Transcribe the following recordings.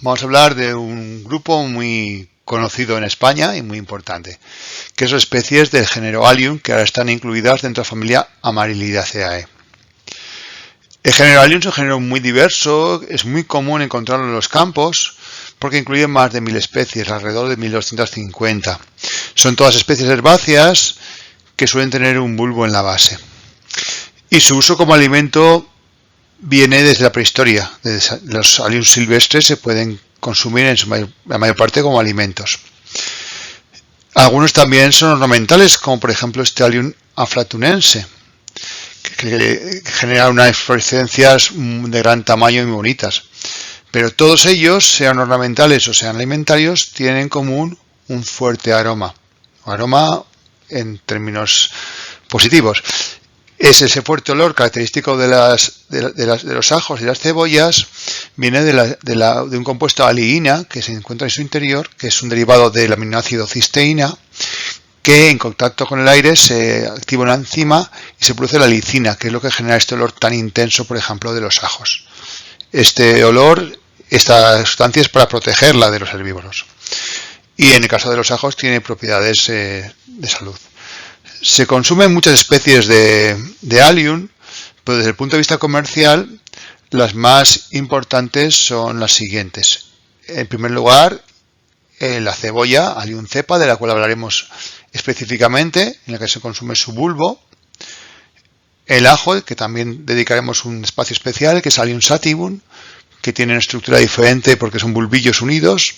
vamos a hablar de un grupo muy conocido en España y muy importante, que son especies del género Allium que ahora están incluidas dentro de la familia Amarilidaceae. El género Allium es un género muy diverso, es muy común encontrarlo en los campos porque incluye más de 1000 especies, alrededor de 1250. Son todas especies herbáceas que suelen tener un bulbo en la base. Y su uso como alimento viene desde la prehistoria. Los Allium silvestres se pueden consumir en la mayor parte como alimentos. Algunos también son ornamentales, como por ejemplo este Allium aflatunense, que genera unas inflorescencias de gran tamaño y muy bonitas. Pero todos ellos, sean ornamentales o sean alimentarios, tienen en común un fuerte aroma. Aroma en términos positivos. Es ese fuerte olor característico de los ajos y las cebollas, viene de un compuesto aliina que se encuentra en su interior, que es un derivado del aminoácido cisteína, que en contacto con el aire se activa una enzima y se produce la lisina, que es lo que genera este olor tan intenso, por ejemplo, de los ajos. Este olor, esta sustancia es para protegerla de los herbívoros. Y en el caso de los ajos tiene propiedades de salud. Se consumen muchas especies de Allium, pero desde el punto de vista comercial, las más importantes son las siguientes. En primer lugar, la cebolla, Allium cepa, de la cual hablaremos específicamente, en la que se consume su bulbo. El ajo, que también dedicaremos un espacio especial, que es Allium sativum, que tiene una estructura diferente porque son bulbillos unidos.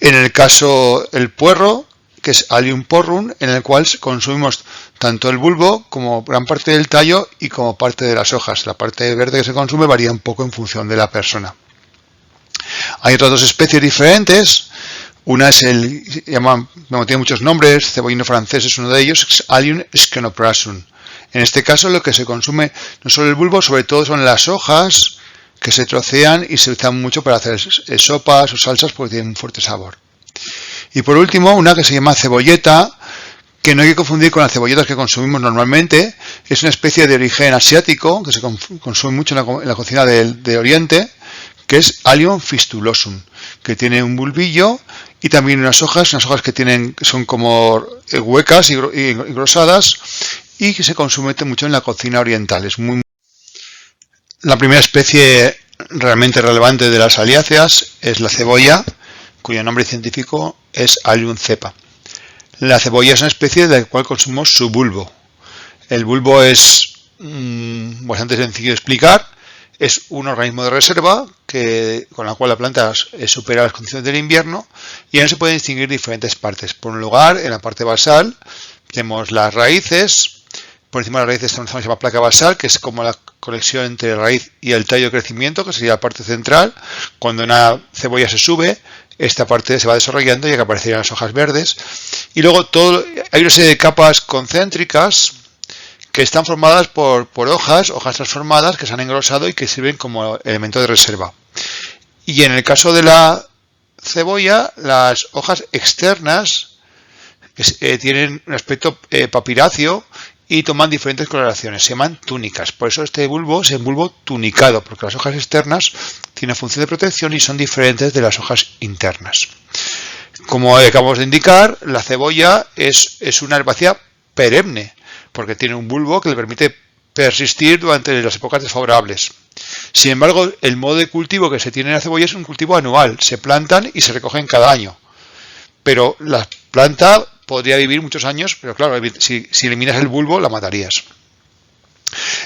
En el caso el puerro, que es Allium porrum, en el cual consumimos tanto el bulbo como gran parte del tallo y como parte de las hojas. La parte verde que se consume varía un poco en función de la persona. Hay otras dos especies diferentes. Una es tiene muchos nombres, cebollino francés es uno de ellos, es Allium schenoprasum. En este caso lo que se consume no solo el bulbo, sobre todo son las hojas que se trocean y se usan mucho para hacer sopas o salsas porque tienen un fuerte sabor. Y por último, una que se llama cebolleta, que no hay que confundir con las cebolletas que consumimos normalmente. Es una especie de origen asiático, que se consume mucho en la cocina de Oriente, que es Allium fistulosum, que tiene un bulbillo y también unas hojas que son como huecas y grosadas, y que se consume mucho en la cocina oriental. La primera especie realmente relevante de las aliáceas es la cebolla, cuyo nombre científico es Allium cepa. La cebolla es una especie de la cual consumimos su bulbo. El bulbo es bastante sencillo de explicar. Es un organismo de reserva con la cual la planta supera las condiciones del invierno, y en él se pueden distinguir diferentes partes. Por un lugar, en la parte basal, tenemos las raíces. Por encima de las raíces está una zona que se llama placa basal, que es como la conexión entre la raíz y el tallo de crecimiento, que sería la parte central. Cuando una cebolla se sube, esta parte se va desarrollando y que aparecerían las hojas verdes. Y luego hay una serie de capas concéntricas que están formadas por hojas transformadas que se han engrosado y que sirven como elemento de reserva. Y en el caso de la cebolla, las hojas externas tienen un aspecto papiráceo y toman diferentes coloraciones, se llaman túnicas. Por eso este bulbo es el bulbo tunicado, porque las hojas externas tienen función de protección y son diferentes de las hojas internas. Como acabamos de indicar, la cebolla es una herbácea perenne, porque tiene un bulbo que le permite persistir durante las épocas desfavorables. Sin embargo, el modo de cultivo que se tiene en la cebolla es un cultivo anual, se plantan y se recogen cada año. Pero la planta podría vivir muchos años, pero claro, si eliminas el bulbo, la matarías.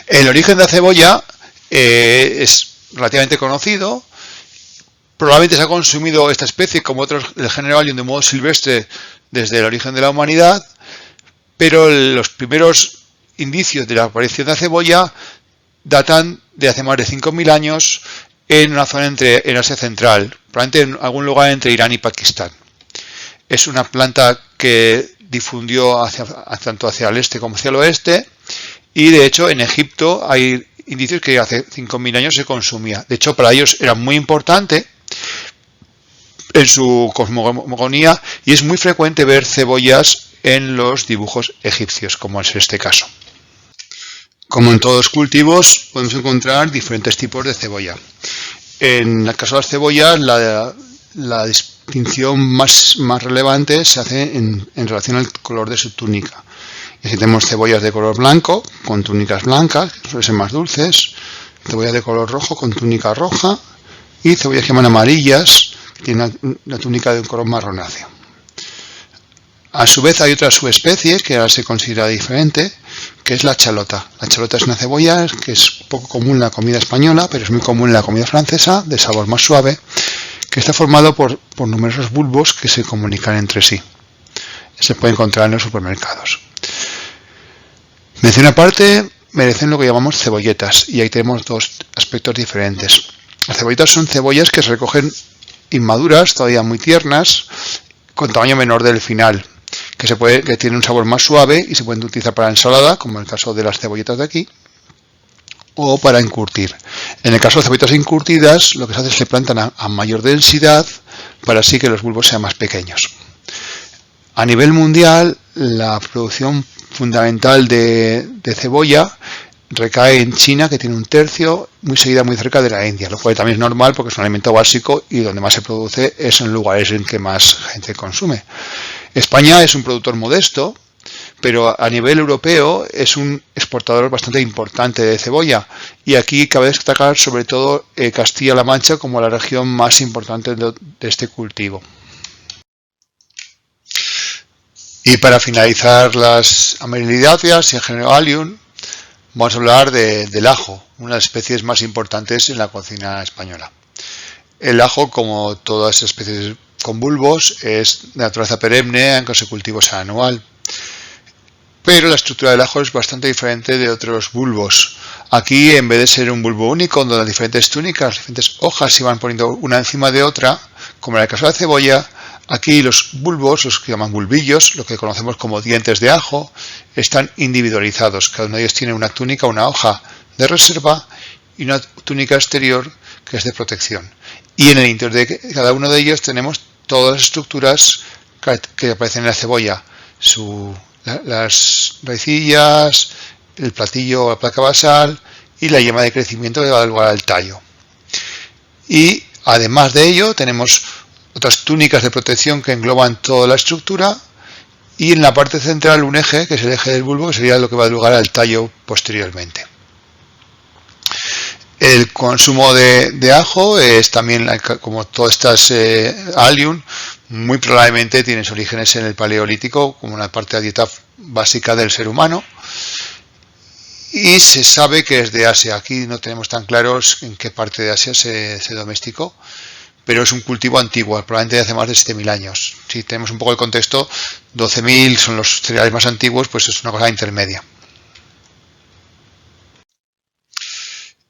El origen de la cebolla es relativamente conocido. Probablemente se ha consumido esta especie, como otros del género Allium, de modo silvestre desde el origen de la humanidad, pero los primeros indicios de la aparición de la cebolla datan de hace más de 5.000 años en una zona en Asia Central, probablemente en algún lugar entre Irán y Pakistán. Es una planta que difundió tanto hacia el este como hacia el oeste, y de hecho en Egipto hay indicios que hace 5.000 años se consumía. De hecho, para ellos era muy importante en su cosmogonía, y es muy frecuente ver cebollas en los dibujos egipcios, como es este caso. Como en todos los cultivos, podemos encontrar diferentes tipos de cebolla. En el caso de las cebollas, la distinción más relevante se hace en relación al color de su túnica. Y así tenemos cebollas de color blanco, con túnicas blancas, que suelen ser más dulces, cebollas de color rojo con túnica roja, y cebollas que llaman amarillas, que tienen una túnica de un color marronáceo. A su vez hay otra subespecie que ahora se considera diferente, que es la chalota. La chalota es una cebolla que es poco común en la comida española, pero es muy común en la comida francesa, de sabor más suave, que está formado por numerosos bulbos que se comunican entre sí. Se puede encontrar en los supermercados. Mención aparte merecen lo que llamamos cebolletas, y ahí tenemos dos aspectos diferentes. Las cebolletas son cebollas que se recogen inmaduras, todavía muy tiernas, con tamaño menor del final, que tienen un sabor más suave y se pueden utilizar para ensalada, como en el caso de las cebolletas de aquí, o para encurtir. En el caso de cebolletas encurtidas, lo que se hace es que se plantan a mayor densidad para así que los bulbos sean más pequeños. A nivel mundial, la producción fundamental de cebolla recae en China, que tiene un tercio, muy seguida muy cerca de la India, lo cual también es normal porque es un alimento básico y donde más se produce es en lugares en que más gente consume. España es un productor modesto, pero a nivel europeo es un exportador bastante importante de cebolla, y aquí cabe destacar sobre todo Castilla-La Mancha como la región más importante de este cultivo. Y para finalizar las amarilidáceas y en género Allium, vamos a hablar del ajo, una de las especies más importantes en la cocina española. El ajo, como todas las especies con bulbos, es de naturaleza perenne, aunque su cultivo sea anual. Pero la estructura del ajo es bastante diferente de otros bulbos. Aquí, en vez de ser un bulbo único, donde las diferentes túnicas, las diferentes hojas se van poniendo una encima de otra, como en el caso de la cebolla, aquí los bulbos, los que llaman bulbillos, lo que conocemos como dientes de ajo, están individualizados. Cada uno de ellos tiene una túnica, una hoja de reserva y una túnica exterior que es de protección. Y en el interior de cada uno de ellos tenemos todas las estructuras que aparecen en la cebolla. Las raicillas, el platillo o la placa basal y la yema de crecimiento que va a dar lugar al tallo. Y además de ello tenemos otras túnicas de protección que engloban toda la estructura, y en la parte central un eje, que es el eje del bulbo, que sería lo que va a dar lugar al tallo posteriormente. El consumo de ajo es también, como todas estas Allium, muy probablemente tienen sus orígenes en el Paleolítico, como una parte de la dieta básica del ser humano, y se sabe que es de Asia. Aquí no tenemos tan claros en qué parte de Asia se domesticó, pero es un cultivo antiguo, probablemente de hace más de 7.000 años. Si tenemos un poco el contexto, 12.000 son los cereales más antiguos, pues es una cosa intermedia.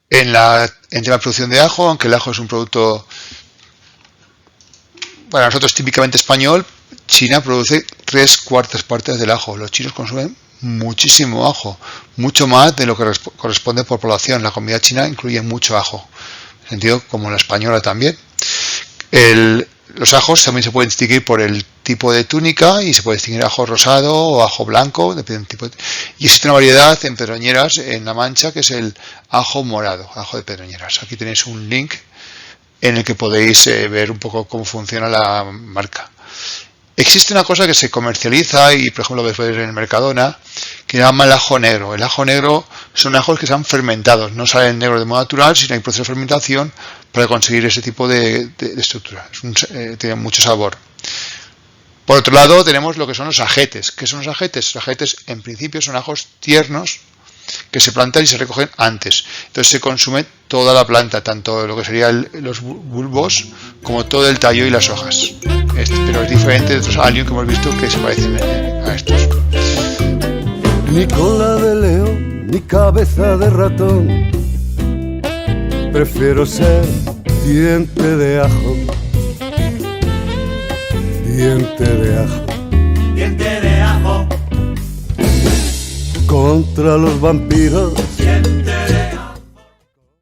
En la producción de ajo, aunque el ajo es un producto para nosotros típicamente español, China produce 3/4 partes del ajo. Los chinos consumen muchísimo ajo, mucho más de lo que corresponde por población. La comida china incluye mucho ajo, en sentido como la española también. Los ajos también se pueden distinguir por el tipo de túnica, y se puede distinguir ajo rosado o ajo blanco, depende del tipo y existe una variedad en Pedroñeras, en La Mancha, que es el ajo morado, ajo de Pedroñeras. Aquí tenéis un link en el que podéis ver un poco cómo funciona la marca. Existe una cosa que se comercializa, y por ejemplo lo ves en el Mercadona, que se llama el ajo negro. El ajo negro son ajos que se han fermentado, no salen negros de modo natural, sino hay proceso de fermentación para conseguir ese tipo de estructura. Tiene mucho sabor. Por otro lado tenemos lo que son los ajetes. ¿Qué son los ajetes? Los ajetes en principio son ajos tiernos que se plantan y se recogen antes. Entonces se consume toda la planta, tanto lo que serían los bulbos como todo el tallo y las hojas. Pero es diferente de otros Allium que hemos visto que se parecen a estos. Ni cola de león, ni cabeza de ratón. Prefiero ser diente de ajo. Diente de ajo. Diente de ajo. Contra los vampiros Siempre